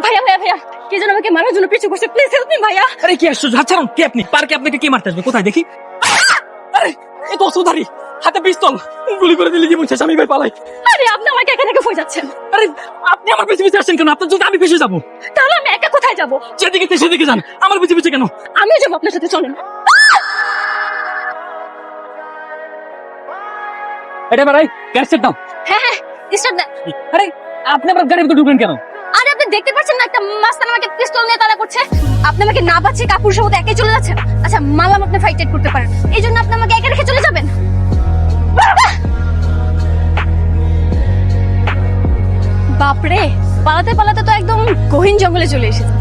ভাইয়া ভাইয়া ভাইয়া, কে যেন আমাকে মারার জন্য পিছু করছে, প্লিজ হেল্প মি ভাইয়া। আরে কি আশ্চর্য, হাত ছাড়ুন। কে আপনি? পার্কে আপনাকে কে মারতে আসবে? কোথায় দেখি? আরে এই তো অস্ত্রধারী, হাতে পিস্তল। গুলি করে দিলে জীবন শেষ, আমি ভাই পালাই। আরে আপনি আমাকে একা রেখে যাচ্ছেন। আরে আপনি আমার পিছে পিছে আসছেন কেন? আপনার যদি আমি পিছিয়ে যাবো। তাহলে আমি একা কোথায় যাব? যেদিকে সেদিকে যান, আমার পিছে পিছে কেন? আমিও যাবো আপনার সাথে, চলেন। এটা ভাই গ্যাস সেট দাও। হ্যাঁ হ্যাঁ, স্টার্ট দেন। আরে আপনি আমার গাড়ির ভিতরে ঢুকলেন কেন? আরে আপনি দেখতে পাচ্ছেন না একটা মাস্তান আমাকে পিস্তল নিয়ে তাড়া করছে? আপনি আমাকে না বাঁচিয়ে কাপুর সহ একাই চলে যাচ্ছেন। আচ্ছা মানলাম আপনি ফাইট করতে পারেন, এই জন্য আপনি আমাকে একা রেখে চলে যাবেন? বাপরে, পালাতে পালাতে তো একদম গহীন জঙ্গলে চলে এসেছে।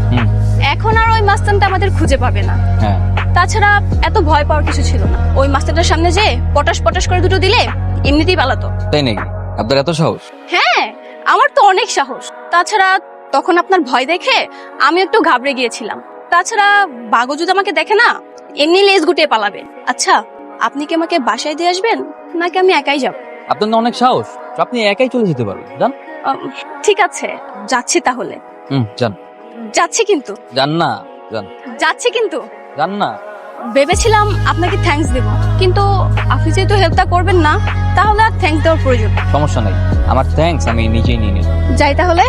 এখন আর ওই মাস্তানটা আমাদের খুঁজে পাবে না। তাছাড়া এত ভয় পাওয়ার কিছু ছিল না। ওই মাস্টারটার সামনে যে পটাশ পটাশ করে দুটো দিলে এমনিতেই পালাতো। তাই নাকি? আপনার এত সাহস? হ্যাঁ, আমার তো অনেক সাহস। তাছাড়া তখন আপনার ভয় দেখে আমি একটু ঘাবড়ে গিয়েছিলাম। তাছাড়া বাঘও যদি আমাকে দেখে না, এমনি লেজ গুটিয়ে পালাবে। আচ্ছা, আপনি কি আমাকে বাসায় দিয়ে আসবেন নাকি আমি একাই যাব? আপনার তো অনেক সাহস, আপনি একাই চলে যেতে পারবেন। যান। ঠিক আছে, যাচ্ছি তাহলে। যান। যাচ্ছি কিন্তু। যান না। যান। যাচ্ছি কিন্তু। যান না। ভেবেছিলাম আপনাকে থ্যাঙ্কস দেব, কিন্তু আপনি যেহেতু হেল্পটা করবেন না, তাহলে আর থ্যাঙ্কস দেওয়ার প্রয়োজন। সমস্যা নাই, আমার থ্যাঙ্কস আমি নিজেই নিয়ে নিই। যাই তাহলে।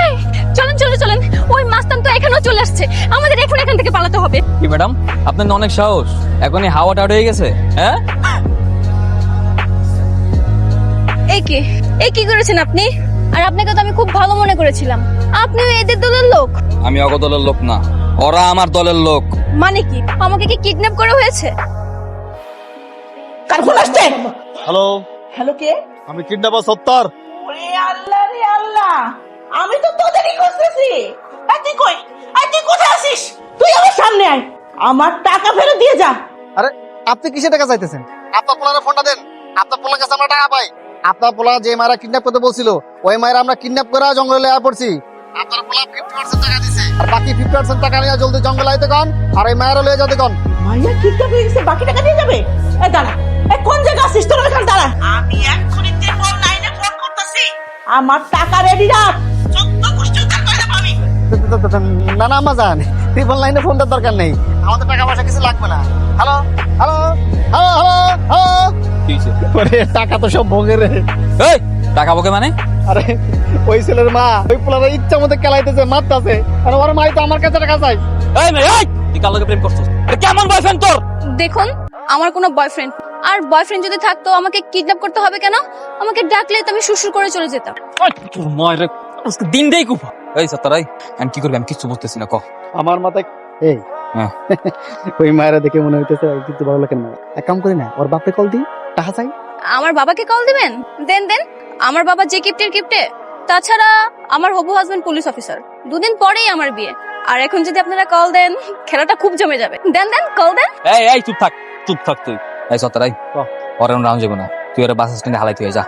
এই, চলেন চলেন চলেন, ওই মাস্তান তো এখানেও চলে আসছে। আমাদের এখন এখান থেকে পালাতে হবে। কি ম্যাডাম, আপনার তো অনেক সাহস, এখনই হাওয়া টাওয়ার হয়ে গেছে। হ্যাঁ, এই কি করেছেন আপনি? আর আপনাকে তো আমি খুব ভালো মনে করেছিলাম। আপনি এদের দলের লোক? আমি অগ দলের লোক না, ওরা আমার দলের লোক। মানে কি, আমাকে কি কিডন্যাপ করা হয়েছে? কার ফোন আসছে? হ্যালো, হ্যালো, কে? আমি কিডন্যাপার সত্তার। ওরে আল্লাহ রে আল্লাহ, আমি তো তোদেরই খুঁজতেছি। এই তুই কই? এই তুই কোথায় আছিস? তুই আমার সামনে আয়, আমার টাকা ফেরত দিয়ে যা। আরে আপনি কিসে টাকা চাইতেছেন? আপনার পোলারে ফোনটা দেন, আপনার পোলার কাছে আমরা টাকা পাই। আপনার পোলা যে মায়েরা কিডন্যাপ করতে বলছিল, ওই মায়েরা আমরা কিডন্যাপ করে জঙ্গলে আয়া পড়ছি। আপনার পোলা 50% টাকা দিছে, আর বাকি 50% টাকা নিয়ে জলদি জঙ্গলে আইতে কন, আর এই মায়েরা লয়ে যেতে কন। মাইয়া কিডন্যাপ হয়ে গেছে, বাকি টাকা দিয়ে যাবে? এই দাঁড়া, এই কোন জায়গা আছিস তোর? এখানে দাঁড়া, আমি এক্ষুনি ত্রিপল নাইনে ফোন করতেছি। আমার টাকা রেডি রাখ, 14 কুষ্টি উদ্ধার করে দেব আমি। না না আম্মা জান, ট্রিপল লাইনে ফোনটার দরকার নেই, আমাদের টাকা পয়সা কিছু লাগবে না। Hello hello hello hello hello, কি হইছে? ওরে টাকা তো সব ভোগের রে। এই টাকা বকে মানে? আরে ওই ছেলের মা ওই পোলারে ইচ্ছা মতো কেলাইতেছে, মারতাছে, আর ওর মাই তো আমার কাছে টাকা চাই। এই মেয়ে, এই তুই কার লগে প্রেম করছিস? এটা কেমন বয়ফ্রেন্ড তোর? দেখুন, আমার কোনো বয়ফ্রেন্ড আর বয়ফ্রেন্ড যদি থাকতো আমাকে কিডন্যাপ করতে হবে কেন? আমাকে ডাকলে তো আমি সুসুর করে চলে যেতাম। তোর মায়ের আজকে দিন দেই কুফা। এই সত্তার, এই আমি কি করবি? আমি কিচ্ছু বুঝতেছি না। ক আমার মাথায় এই হ্যাঁ। ওই মায়েরা দেখে মনে হইতেছে কিন্তু ভালো লাগে না। এক কাম করি না, ওর বাপে কল দিই, টাকা চাই। আমার বাবাকে কল দিবেন? দেন দেন, আমার বাবা যে কিপ্টে। তাছাড়া আমার হবু হাজবেন্ড পুলিশ অফিসার, দুদিন পরেই আমার বিয়ে। আর এখন যদি আপনারা কল দেন, খেলাটা খুব জমে যাবে। দেন দেন, কল দেন। এই এই চুপ থাক, চুপ থাক তুই। এই সত্তার, এই ওরে রাউন্ড যাবো না, তুই ওরা বাস স্ট্যান্ডে হালাই তুই যা।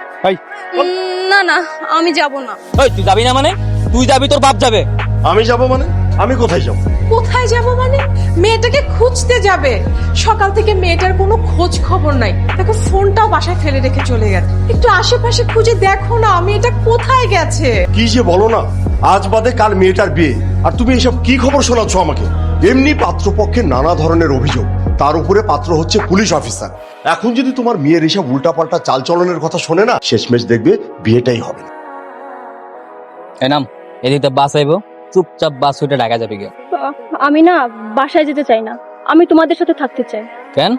না না, আমি যাব না। এই তুই যাবি না মানে? তুই যাবি, তোর বাপ যাবে। আমি যাব মানে? আমি কোথায় যাব? কোথায় যাব মানে? মেয়েটাকে খুঁজতে যাবে। সকাল থেকে মেয়েটার কোনো খোঁজ খবর নাই। দেখো ফোনটাও বাসায় ফেলে রেখে চলে গেছে। একটু আশেপাশে খুঁজে দেখো না মেয়েটা কোথায় গেছে। কি যে বলো না, আজ বাদে কাল মেয়েটার বিয়ে, আর তুমি এসব কি খবর শোনাচ্ছ আমাকে? এমনি পাত্রপক্ষে নানা ধরনের অভিযোগ, তার উপরে পাত্র হচ্ছে পুলিশ অফিসার। এখন যদি তোমার মেয়ের এসব উল্টাপাল্টা চালচলনের কথা শোনে না, শেষমেশ দেখবে বিয়েটাই হবে না। এই নাম, এদিকে বাস আইবো, চুপচাপ বাস উঠে ঢাকা যাবে গিয়ে। আমি না বাসায় যেতে চাই না, আমি তোমাদের সাথে থাকতে চাই। কেন?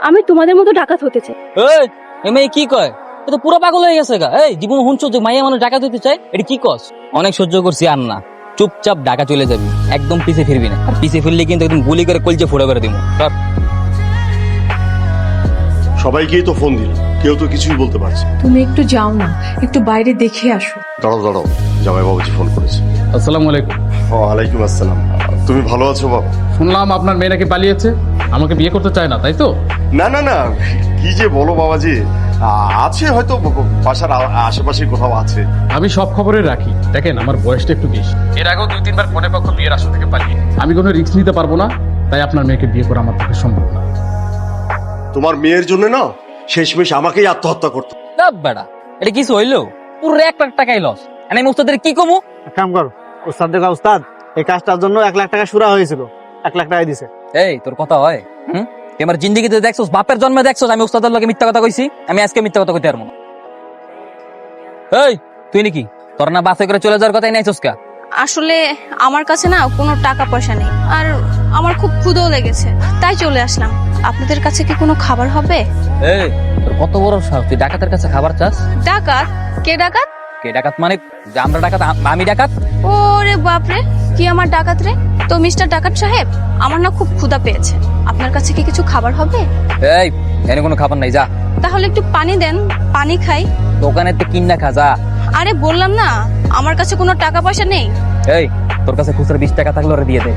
আমি তোমাদের মতো ডাকাত হতে চাই। এই এই মেয়ে কি কয়? এ তো পুরো পাগল হয়ে গেছে গা। এই জীবন হুঁচো যে মাইয়া মানুষ ঢাকা দিতে চায়, এটা কি কস? অনেক সহ্য করছি, আর না, চুপচাপ ঢাকা চলে যাবি, একদম পিছে ফিরবি না। আর পিছে ফিরলে কিন্তু একদম গুলি করে কলজে ফুড়ে করে দিব। সবাইকেই তো ফোন দিল, কেউ তো কিছুই বলতে পারছে। তুমি একটু যাও না, একটু বাইরে দেখে আসো। দাঁড়াও দাঁড়াও, জামাই বাবুজি ফোন করেছে। আসসালামু আলাইকুম। ওয়ালাইকুম আসসালাম। তুমি ভালো আছো বাবা? শুনলাম আপনার মেয়ে নাকি পালিয়েছে, আমাকে বিয়ে করতে চায় না, তাই তো? না না না, কি যে বলো বাবাজি, আছে হয়তো বাসার আশেপাশে কোথাও আছে। আমি সব খবরে রাখি। দেখেন আমার বয়সটা একটু বেশি, এর আগেও 2-3 বার কনে পক্ষ বিয়ের আসর থেকে পালিয়ে। আমি কোনো রিস্ক নিতে পারবো না, তাই আপনার মেয়েকে বিয়ে করা আমার পক্ষে সম্ভব না। তোমার মেয়ের জন্য না শেষমেশ আমাকেই আত্মহত্যা করতে। বেড়া এটা কিছু হইলো? পুরো 1 লাখ টাকাই লস। আমি উস্তাদের কি কমু? কাম কর উস্তাদ, দেখা উস্তাদ, এই কাজটার জন্য 1 লাখ টাকা শুরা হয়েছিল, 1 লাখ টাকা দিছে। এই তোর কথা হয়? তুই আমার জিন্দেগিতে দেখছস, বাপের জন্মে দেখছস আমি উস্তাদের লগে মিথ্যা কথা কইছি? আমি আজকে মিথ্যা কথা কইতে পারবো না। এই তুই নাকি তোর না বাসে করে চলে যাওয়ার কথাই নাইছস কা? আসলে আমার কাছে না কোনো টাকা পয়সা নেই, আর আমার খুব ক্ষুধাও লেগেছে, তাই চলে আসলাম। আপনাদের কাছে কি কোনো খাবার হবে? এই তোর কত বড় সাহস, তুই ডাকাতের কাছে খাবার চাস? ডাকাত? কে ডাকাত? কে ডাকাত মানে? যে আমরা ডাকাত? আমি ডাকাত? ওরে বাপরে, কি আমার ডাকাত রে? তো মিস্টার ডাকাত সাহেব, আমার না খুব ক্ষুধা পেয়েছে, আপনার কাছে কি কিছু খাবার হবে? এই এনে কোনো খাবার নাই, যা। তাহলে একটু পানি দেন, পানি খাই। দোকানে তো কিনা খা, যা। আরে বললাম না আমার কাছে কোনো টাকা পয়সা নেই। এই তোর কাছে খুচরা 20 টাকা থাকলে ওরে দিয়ে দে।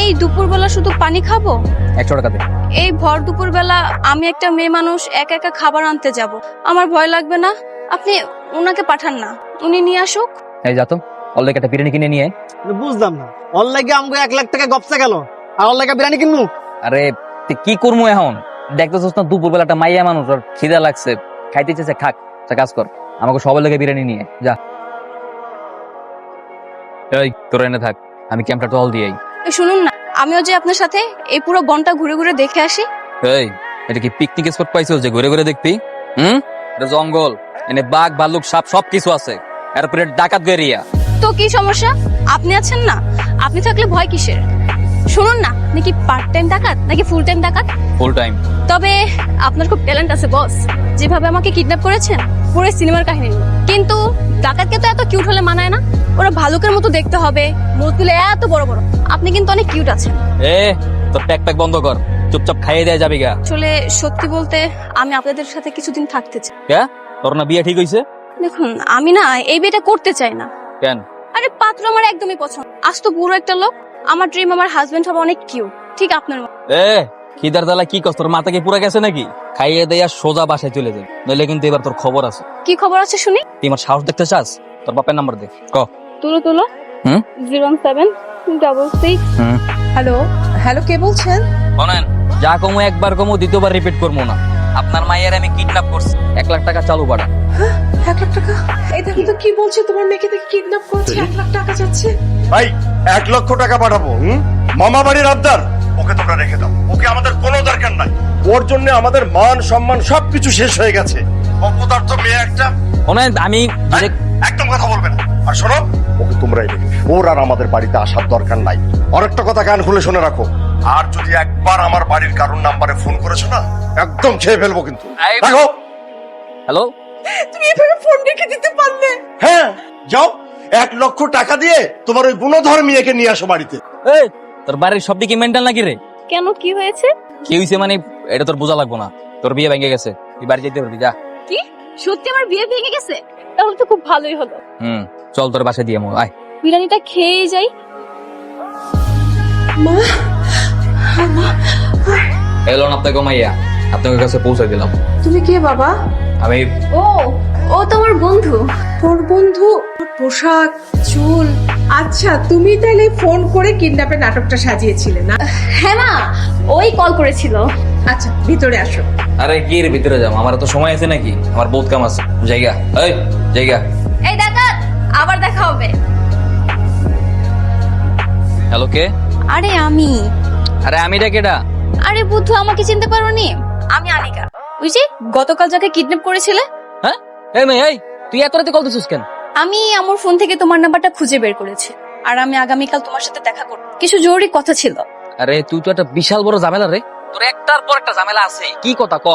এই দুপুরবেলা শুধু পানি খাবো? 100 টাকা দে। এই ভর দুপুরবেলা আমি একটা মেয়ে মানুষ একা একা খাবার আনতে যাব, আমার ভয় লাগবে না? আপনি ওনাকে পাঠান না, উনি নিয়ে আসুক। এই যা তো, অলরেডি একটা বিরিয়ানি কিনে নিয়ে আয়। বুঝলাম না, ওর লাগে আমগো 1 লাখ টাকা গপসা গেল, আর ওর লাগে বিরিয়ানি কিনবো? আরে তুই কি করবো এখন? দেখতেছিস না দুপুরবেলা একটা মাইয়া মানুষ, ওর খিদা লাগছে, খাইতে চাইছে, খাক। একটা কাজ কর, আমাকে সবার লেগে বিরিয়ানি নিয়ে আয়, যা। এই তোর এনে থাক, আমি ক্যাম্পটা টল দিয়ে আই। শুনুন না, আমিও যে আপনার সাথে এই পুরো বনটা ঘুরে ঘুরে দেখে আসি। এই এটা কি পিকনিক স্পট পাইছো যে ঘুরে ঘুরে দেখবি? এটা জঙ্গল, এনে বাঘ ভাল্লুক সাপ সবকিছু আছে, এরপরে ডাকাত গেরিয়া। তো কি সমস্যা? আপনি আছেন না, আপনি থাকলে ভয় কিসের? শুনুন না, নাকি পার্ট টাইম ডাকাত নাকি ফুল টাইম ডাকাত? Full time. তবে আপনার খুব ট্যালেন্ট আছে বস, যেভাবে আমাকে কিডন্যাপ করেছেন পুরো সিনেমার কাহিনী। কিন্তু ডাকাতকে তো এত কিউট হলে মানায় না, ওরা ভালুকের মতো দেখতে হবে, মুখগুলো এত বড় বড়। আপনি কিন্তু অনেক কিউট আছেন। এ তোর প্যাক প্যাক বন্ধ কর, চুপচাপ খাইয়ে দেয়া যাবি গা। আসলে সত্যি বলতে আমি আপনাদের সাথে কিছুদিন থাকতে চাই। কে? তোর না বিয়ে ঠিক হইছে? দেখুন আমি না এই বিয়েটা করতে চাই না। কেন? আরে পাত্র আমার একদমই পছন্দ, আজ তো বুড়ো একটা লোক। আমার ড্রিম আমার হাজবেন্ড হবে অনেক কিউট, ঠিক আপনার মতো। এ খিদার জ্বালা কি কস, তোর মাথা কি পুরা গেছে নাকি? খাইয়ে দেয়া সোজা বাসায় চলে যাবে, নইলে কিন্তু এবার তোর খবর আছে। কি খবর আছে শুনি? তুই আমার সাহস দেখতে চাস? তোর বাপের নাম্বার দে। ক। তুলো 01766। হ্যালো হ্যালো, কে বলছেন? শোনেন, যা কমু একবার কমু, দ্বিতীয়বার রিপিট করবো না। আপনার মায়ের আমি কিডন্যাপ করছি, 1 লাখ টাকা চালু বাড়া। 1 লাখ টাকা? এই দেখো তো কি বলছে, তোমার মেয়েকে দেখে কিডন্যাপ করেছে, 1 লাখ টাকা যাচ্ছে। ভাই 1 লক্ষ টাকা পাঠাবো। মামা বাড়ির আবদার, ওকে তোমরা রেখে দাও, ওকে আমাদের কোনো দরকার নাই। ওর জন্য আমাদের মান সম্মান সবকিছু শেষ হয়ে গেছে। অপদার্থ মেয়ে একটা। শোনেন আমি একদম কথা বলবে না। আর শোনো, ওকে তোমরাই রেখে, ওর আর আমাদের বাড়িতে আসার দরকার নাই। আরেকটা কথা কান খুলে শুনে রাখো, আর যদি একবার আমার বাড়ির কারোর নাম্বারে ফোন করেছো না, একদম খেয়ে ফেলবো কিন্তু। রাখো। হ্যালো, তুমি এভাবে ফোন রেখে দিতে পারলে? হ্যাঁ যাও, 1 লক্ষ টাকা দিয়ে তোমার ওই গুণধর মেয়েকে নিয়ে আসো বাড়িতে। এই তোর বাড়ির সব দিকে মেন্টাল নাকি রে? কেন, কি হয়েছে? কি হইছে মানে এটা তোর বোঝা লাগবো না, তোর বিয়ে ভেঙে গেছে, তুই বাড়ি যেতে পারবি, যা। কি সত্যি আমার বিয়ে ভেঙে গেছে? তাহলে তো খুব ভালোই হলো। চল তোর বাসায় দিয়ে আয়। বিরিয়ানিটা খেয়ে যাই। মা, এলো না আপনাকে মাইয়া, আপনার কাছে পৌঁছে দিলাম। তুমি কে বাবা? আমি ও তো আমার বন্ধু। তোর বন্ধু? পোশাক, চুল। আচ্ছা, তুমি তাহলে ফোন করে কিডন্যাপের নাটকটা সাজিয়েছিলে না? হ্যাঁ মা, ওই কল করেছিল। আচ্ছা, ভিতরে আসো। আরে কি এর ভিতরে যাও, আমার তো সময় আছে নাকি? আমার বহুত কাম আছে, জায়গা। এই জায়গা। এই ডাকাত, আবার দেখা হবে। হ্যালো, কে? আরে আমি। আরে আমি রে, কেডা? আরে বুদ্ধু, আমাকে চিনতে পারোনি? আমি আনিকা, ওই যে গতকাল যাকে কিডন্যাপ করেছিলে। হ্যাঁ? এই মেয়ে, এই তুই এত রাতে কল দিছিস কেন? আমি আমার ফোন থেকে তোমার নাম্বারটা খুঁজে বের করেছি, আর আমি আগামীকাল তোমার সাথে দেখা করব, কিছু জরুরি কথা ছিল। আরে তুই তো একটা বিশাল বড় ঝামেলা রে, তোর একটার পর একটা ঝামেলা আছে, কি কথা ক?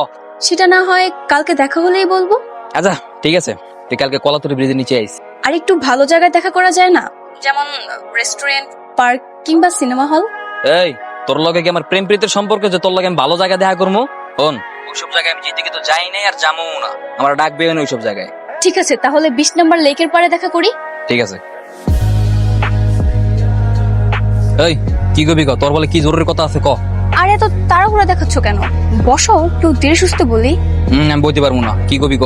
সেটা না হয় কালকে দেখা হলেই বলবো। আচ্ছা ঠিক আছে, তুই কালকে কলাতলি ব্রিজের নিচে আইস। আর একটু ভালো জায়গায় দেখা করা যায় না? যেমন রেস্টুরেন্ট, পার্ক কিংবা সিনেমা হল। এই তোর লগে কি আমার প্রেম প্রীতির সম্পর্ক যে তোর লগে আমি ভালো জায়গায় দেখা করবো? শোন, ওইসব জায়গায় আমি যেদিকে তো যাই নাই আর যাবো না, আমার ডাকবে না ওইসব জায়গায়। ঠিক আছে, তাহলে 20 নম্বর লেকের পাড়ে দেখা করি। ঠিক আছে। এই কি কবি ক, তোর বলে কি জরুরি কথা আছে ক। আরে এত তাড়াহুড়া দেখাচ্ছ কেন? বসো, একটু ধীরে সুস্থে বলি। আমি বলতে পারবো না, কি কবি ক।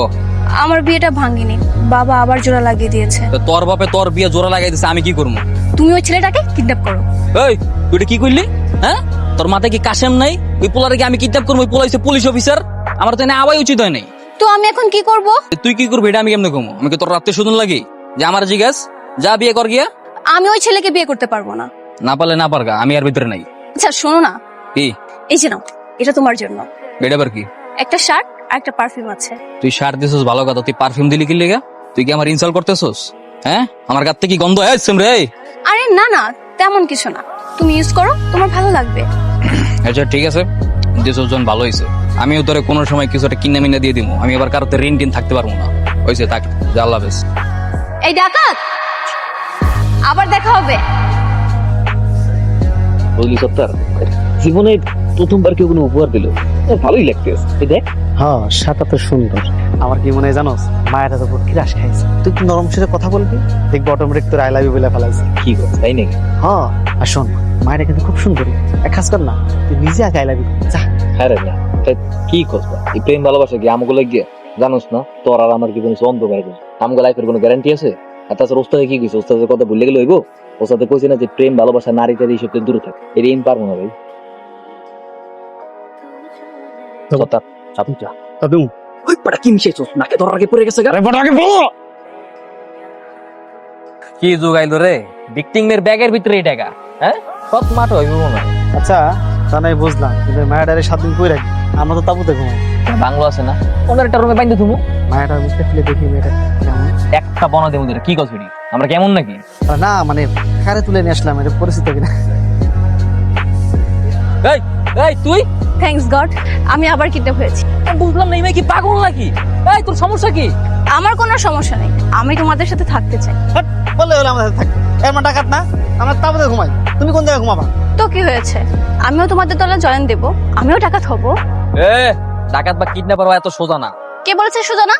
আমার বিয়েটা ভাঙিনি, বাবা আবার জোড়া লাগিয়ে দিয়েছে। তো তোর বাপে তোর বিয়ে জোড়া লাগাই দিছে, আমি কি করবো? তুমি ওই ছেলেটাকে কিডন্যাপ করো। এই তুই এটা কি করলি? হ্যাঁ, তোর মাথায় কি কাশেম নাই ওই পোলারে আমি কিডন্যাপ করবো? ওই পোলা হচ্ছে পুলিশ অফিসার, আমার তো এনে আওয়াই উচিত হয় নাই। তো আমি এখন কি করব? তুই কি করবি এটা আমি কেমনে কমো? আমি কি তোর রাত্রে শুনুন লাগি যে আমার জিজ্ঞাস যা বিয়ে কর গিয়া? আমি ওই ছেলেকে বিয়ে করতে পারবো না। না পারলে না পারগা, আমি আর ভিতরে নাই। আচ্ছা শোনো না, কি এই যে নাও, এটা তোমার জন্য। এটা আবার কি? একটা শার্ট আর একটা পারফিউম আছে। তুই শার্ট দিছিস ভালো কথা, তুই পারফিউম দিলি কি লেগা? তুই কি আমার ইনসাল্ট করতেছস? হ্যাঁ, আমার গাতে কি গন্ধ আসছে রে? আরে না না, তেমন কিছু না, তুমি ইউজ করো, তোমার ভালো লাগবে। আচ্ছা ঠিক আছে, দিছিস জন ভালো হইছে। আমিও তোরে কোনো সময় কিছু একটা কিনা মিনা দিয়ে দিব। আমি আবার কারোতে ঋণ টিন থাকতে পারবো না। হইছে, থাক, যা, আল্লাহ হাফেজ। এই ডাকাত, আবার দেখা হবে। বুঝলি সত্তার, জীবনে প্রথমবার কেউ কোনো উপহার দিল, ভালোই লাগতেছে। এই দেখ, হ্যাঁ শাটা তো সুন্দর। আমার কি মনে হয় জানোস, মায়েরা তো কিরাস খাইছে। তুই একটু নরম সুরে কথা বলবি, দেখবি অটোমেটিক তোর আই লাভ ইউ বলে ফেলাইছে। কি করছে তাই নাকি? হ্যাঁ, আর শোন, মায়েরা কিন্তু খুব সুন্দর। এক কাজ কর না, তুই নিজে আগে আই লাভ ইউ যা। হ্যাঁ রে না, তাই কি করবা? এই প্রেম ভালোবাসা কি আমগুলো গিয়ে জানোস না, তোর আর আমার জীবনে অন্ধ বাইরে আমগো লাইফের কোনো গ্যারান্টি আছে? আর তাছাড়া ওস্তাদে কি কইছে? ওস্তাদের কথা ভুলে গেলে হইব? ওস্তাদে কইছে না যে প্রেম ভালোবাসা নারী টারি এইসব দূরে থাকে। এটা আমি পারবো না ভাই। সত্তার, চাপি যা। দাদু ওই পাড়া কি মিশাইছস? নাকে ধরার আগে পড়ে গেছে গা। কি যোগাইলো রে ভিকটিমের ব্যাগের ভিতরে এই টাকা? হ্যাঁ, সব মাঠ হইব মনে হয়। আচ্ছা তা নাই বুঝলাম, কিন্তু মায়েরারে 7 দিন কই রাখি? আমরা তো তাবুতে ঘুমাই। বাংলো আছে না, ওনার একটা রুমে বাইন্ধে তুমি মায়েরা বুঝতে ফেলে দেখি মেয়েটা কেমন। একটা বনা দেবো তোরে। কি কসবিড়ি, আমরা কেমন নাকি? আরে না মানে কারে তুলে নিয়ে আসলাম, এটা পরিচিত কিনা। এই এই তুই, থ্যাঙ্কস গড, আমি আবার কিডন্যাপ হয়েছি। আমি বুঝলাম না, এই মেয়ে কি পাগল নাকি? এই তোর সমস্যা কি? আমার কোনো সমস্যা নেই, আমি তোমাদের সাথে থাকতে চাই। হাট, বললে হলো আমাদের থাকবে। এমন ডাকাত না, আমরা তাবুতে ঘুমাই। তুমি কোন জায়গায় ঘুমাবা? তো কি হয়েছে, আমিও তোমাদের দলে জয়েন দেব, আমিও ডাকাত হব। এ ডাকাত বা কিডন্যাপার এত সোজা না। কে বলেছে সুজানা?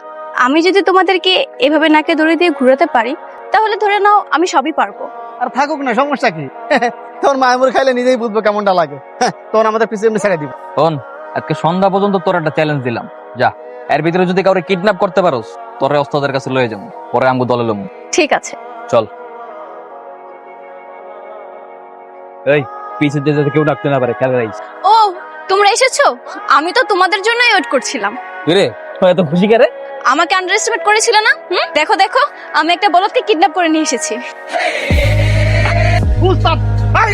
আমি যদি তোমাদেরকে এভাবে নাকে দড়ি দিয়ে ঘুরাতে পারি, তাহলে ধরে নাও আমি সবই পারবো। আর থাকুক না, সমস্যা কি? তোর মায়ের খাইলে নিজেই বুঝবো কেমনটা লাগে। তখন আমাদের পিছিয়ে এমনি ছেড়ে দিব। শোন, আজকে সন্ধ্যা পর্যন্ত তোর একটা চ্যালেঞ্জ দিলাম, যা এর ভিতরে যদি কাউরে কিডন্যাপ করতে পারোস, তোরে ওস্তাদের কাছে লয়ে যাবো, পরে আমগো দলে লমু। ঠিক আছে, চল। এই পিছে যেতে কেউ ডাকতে না পারে, খেলে রাইস। ও তোমরা এসেছো? আমি তো তোমাদের জন্যই ওয়েট করছিলাম। রে তুই এত খুশি করে? আমাকে আন্ডার এস্টিমেট করেছিল না? দেখো দেখো, আমি একটা বলদকে কিডন্যাপ করে নিয়ে এসেছি। উস্তাদ, ভাই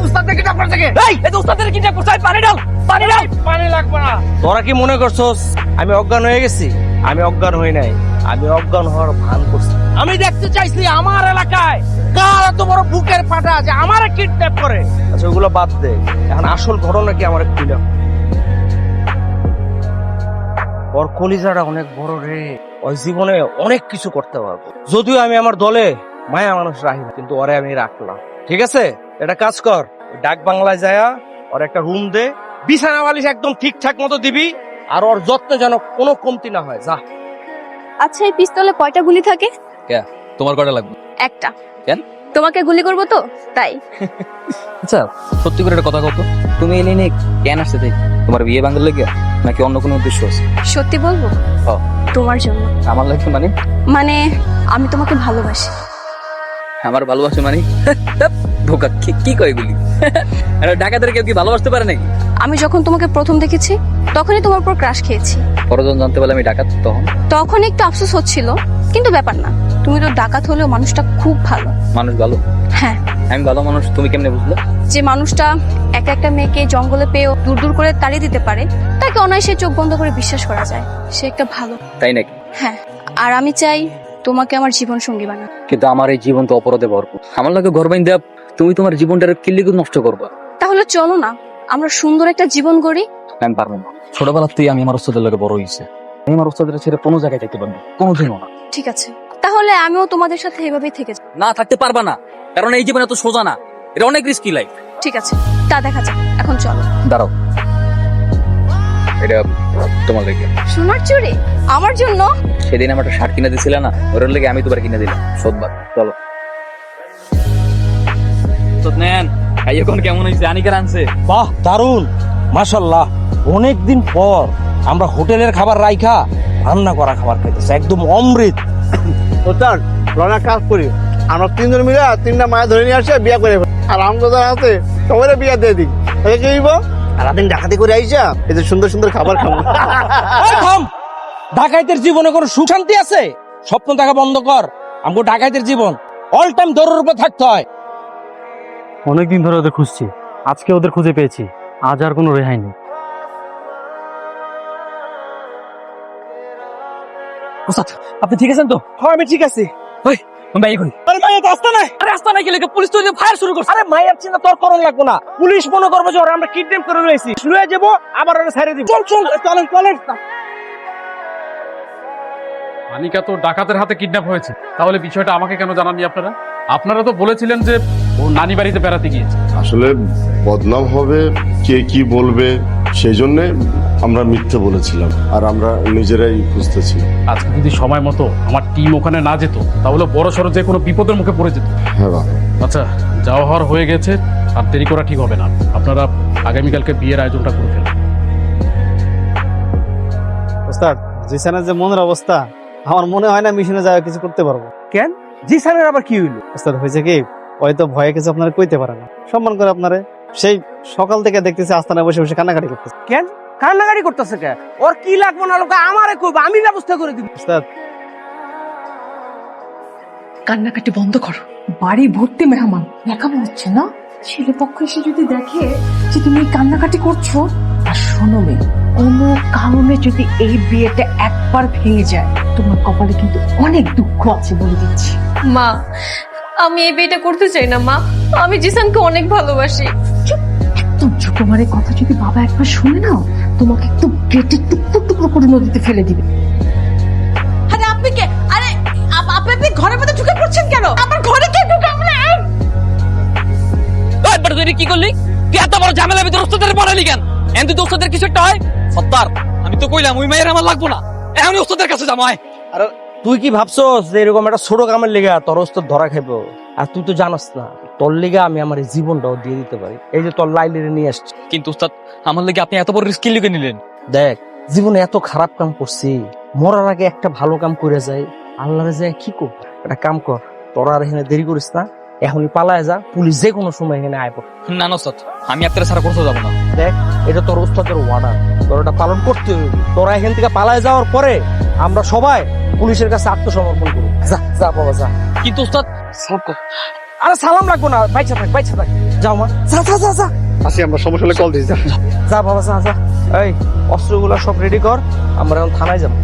উস্তাদ দেখে ডাক্তার থেকে। এই এই তো ওস্তাদের কিডন্যাপ করছে। পানি ডাল, পানি ডাল। পানি লাগবে না। তোরা কি মনে করছস আমি অজ্ঞান হয়ে গেছি? আমি অজ্ঞান হই নাই, আমি অজ্ঞান হওয়ার ভান করছি। আমি দেখতে চাইছি আমার এলাকায় কার এত বড় বুকের ফাটা যে আমারে কিডন্যাপ করে। আচ্ছা ওগুলো বাদ দে, এখন আসল ঘটনা কি আমার একটু বল। ওর কলিজাটা অনেক বড় রে, ওই জীবনে অনেক কিছু করতে পারবো। যদিও আমি আমার দলে মায়া মানুষ রাখি না, কিন্তু ওরে আমি রাখলাম। ঠিক আছে, এটা কাজ কর, ওই ডাক বাংলায় যায়া ওর একটা রুম দে, বিছানা বালিশ একদম ঠিকঠাক মতো দিবি, আর ওর যত্নে যেন কোনো কমতি না হয়। যা। আচ্ছা এই পিস্তলে কয়টা গুলি থাকে? তোমার কটা লাগবে? একটা। কেন? তোমাকে গুলি করবো তো তাই। আচ্ছা সত্যি করে একটা কথা কত, তুমি এলে নে কেন আসতে চাই? তোমার বিয়ে ভাঙার লেগে নাকি অন্য কোনো উদ্দেশ্য আছে? সত্যি বলবো, হ্যাঁ। তোমার জন্য। আমার লাগে মানে? মানে আমি তোমাকে ভালোবাসি। আমার ভালোবাসে মানে? ধোকা, কি কয় এগুলি? ডাকাতের কেউ কি ভালোবাসতে পারে নাকি? আমি যখন তোমাকে প্রথম দেখেছি তখনই তোমার উপর ক্রাশ খেয়েছি। পরজন জানতে পারলে আমি ডাকাত, তখন একটু আফসোস হচ্ছিল, কিন্তু ব্যাপার না, তুমি তো ডাকাত হলেও মানুষটা খুব ভালো। মানুষ ভালো? হ্যাঁ। আমি ভালো মানুষ তুমি কেমনে বুঝলে? যে মানুষটা একটা একটা মেয়েকে জঙ্গলে পেয়েও দূর দূর করে তাড়িয়ে দিতে পারে, তাকে অনায়াসে চোখ বন্ধ করে বিশ্বাস করা যায় সে একটা ভালো। তাই নাকি? হ্যাঁ, আর আমি চাই তোমাকে আমার জীবন সঙ্গী বানা। কিন্তু আমার এই জীবন তো অপরাধে ভরপুর। আমার লাগে ঘর বাইন দেয়া, তুমি তোমার জীবনটা কিল্লিকে নষ্ট করবা। তাহলে চলো না আমরা সুন্দর একটা জীবন গড়ি। আমি পারবো না। ছোটবেলাতেই আমি আমার ওস্তাদের লাগে বড় হয়েছে, আমি আমার ওস্তাদের ছেড়ে কোনো জায়গায় যেতে পারবো কোনোদিনও না। ঠিক আছে, তাহলে আমিও তোমাদের সাথে এভাবেই থেকে যাব। না থাকতে পারবা না, কারণ এই জীবন এত সোজা না, এটা অনেক রিস্কি লাইফ। ঠিক আছে, তা দেখা যাক, এখন চলো। দাঁড়াও, এটা তোমার লেগে। সোনার চুড়ি আমার জন্য? সেদিন আমার একটা শার্ট কিনে দিছিলে না, ওর লেগে আমি তোমার কিনে দিলাম। সোদবার চলো। নেন এখন কেমন হয়েছে? আনিকার আনছে। বাহ, দারুন, মাশাআল্লাহ। অনেকদিন পর আমরা হোটেলের খাবার রাইখা রান্না করা খাবার খাইতেছি, একদম অমৃত। ওস্তাদ রনা কাজ করি, আমরা 3 জন মিলে 3টা মায়া ধরে নিয়ে আসে বিয়ে করে ফেলি। আর আমগো যারা আছে সবাই বিয়ে দিয়ে দিই। তাহলে কি হইব? সারাদিন ডাকাতি করে আইসা এই যে সুন্দর সুন্দর খাবার খাবো। এই থাম, ডাকাইতের জীবনে কোনো সুখ শান্তি আছে? স্বপ্ন দেখা বন্ধ কর। আমগো ডাকাইতের জীবন অল টাইম দৌড়ের উপর থাকতে হয়। অনেকদিন ধরে ওদের খুঁজছি, আজকে ওদের খুঁজে পেয়েছি। আজ আর কোনো রেহাই নেই। ওস্তাদ আপনি ঠিক আছেন তো? হ্যাঁ আমি ঠিক আছি। ওই ভাই এখন আরে মাইয়া তো আসতে নাই। আরে রাস্তা নাই গেলে পুলিশ তো ফায়ার শুরু করছে। আরে মাইয়ার চিন্তা তোর করণ লাগবো না। পুলিশ মনে করবে যে ওরা আমরা কিডন্যাপ করে রয়েছি, লুয়ে যাবো আবার ওরা ছেড়ে দিব। চল চল চলেন চলেন। আনিকা তো ডাকাতের হাতে কিডন্যাপ হয়েছে, তাহলে বিষয়টা আমাকে কেন জানাননি আপনারা? আপনারা তো বলেছিলেন যে ও নানি বাড়িতে বেড়াতে গিয়েছে। আসলে বদনাম হবে, কে কি বলবে, সেই জন্য আমরা মিথ্যে বলেছিলাম, আর আমরা নিজেরাই খুঁজতেছি। আজকে যদি সময় মতো আমার টিম ওখানে না যেত, তাহলে বড় সড়ো যে কোনো বিপদের মুখে পড়ে যেত। হ্যাঁ বাবা। আচ্ছা, যাওয়া হওয়ার হয়ে গেছে, আর দেরি করা ঠিক হবে না। আপনারা আগামীকালকে বিয়ের আয়োজনটা করে ফেলুন। ওস্তাদ, জিসানের যে মনের অবস্থা, আমার মনে হয় না মিশনে যাওয়া কিছু করতে পারবো। কেন জিসানের আবার কি হইলো? ওস্তাদ হয়েছে কি, হয়তো ভয়ে কিছু আপনারা কইতে পারে না, সম্মান করে আপনারে। সেই সকাল থেকে দেখতেছি আস্তানায় বসে বসে কান্নাকাটি করতেছে। কেন কান্নাকাটি করতেছে? কে ওর কি লাগবো না লোক আমারে কইব, আমি ব্যবস্থা করে দিব। ওস্তাদ কান্নাকাটি বন্ধ করো, বাড়ি ভর্তি মেহমান, দেখাবো হচ্ছে না? ছেলে পক্ষ এসে যদি দেখে যে তুমি কান্নাকাটি করছো। আর শোনো মেয়ে, কোনো কারণে যদি এই বিয়েটা একবার ভেঙে যায়, তোমার কপালে কিন্তু অনেক দুঃখ আছে বলে দিচ্ছি। মা, আমি এই বিয়েটা করতে চাই না মা। আমি জিসানকে অনেক ভালোবাসি। একদম ছোটমারের কথা যদি বাবা একবার শুনে নাও, তোমাকে একটু কেটে টুকরো টুকরো করে নদীতে ফেলে দিবে। আরে আপনি কে? আরে আপনি ঘরের মধ্যে ঢুকে পড়ছেন কেন? আমার ঘরে কে ঢুকাবলে? তুই কি করলি? তুই এত বড় ঝামেলা ভিতরে ওস্তাদের পড়ালি কেন? এমনি তো ওস্তাদের কিছু একটা হয়। সত্তার, আমি তো কইলাম ওই মায়ের আমার লাগবো না, এখন ওস্তাদের কাছে যাবো। আরে তুই কি ভাবছস যে এরকম একটা ছোট কামের লিগা তোর ওস্তাদ ধরা খাইবো? আর তুই তো জানাস না, তোর লিগা আমি আমার এই জীবনটাও দিয়ে দিতে পারি। এই যে তোর লাইলিরে নিয়ে আসছি। কিন্তু ওস্তাদ, আমার লাগে আপনি এত বড় রিস্ক লিখে নিলেন। দেখ, জীবনে এত খারাপ কাম করছি, মরার আগে একটা ভালো কাম করে যাই, আল্লাহরে যায় কি কর। একটা কাম কর, তোরা আর এখানে দেরি করিস না, এখনই পালায় যা, পুলিশ যে কোনো সময় এখানে আইব। না না ওস্তাদ, আমি আপনার ছাড়া কোথাও যাবো না। দেখ, এটা তোর ওস্তাদের অর্ডার, তোর এটা পালন করতে হবে। তোরা এখান থেকে পালায় যাওয়ার পরে আমরা সবাই পুলিশের কাছে আত্মসমর্পণ করবো। যা যা বাবা যা। কিন্তু ওস্তাদ, আরে সালাম রাখবো না, বাইচা থাক বাইচা থাক। যাও মা, যা যা যা যা। আসি, আমরা সমস্যা হলে কল দিই। যা বাবা যা যা। এই অস্ত্রগুলো সব রেডি কর, আমরা এখন থানায় যাবো।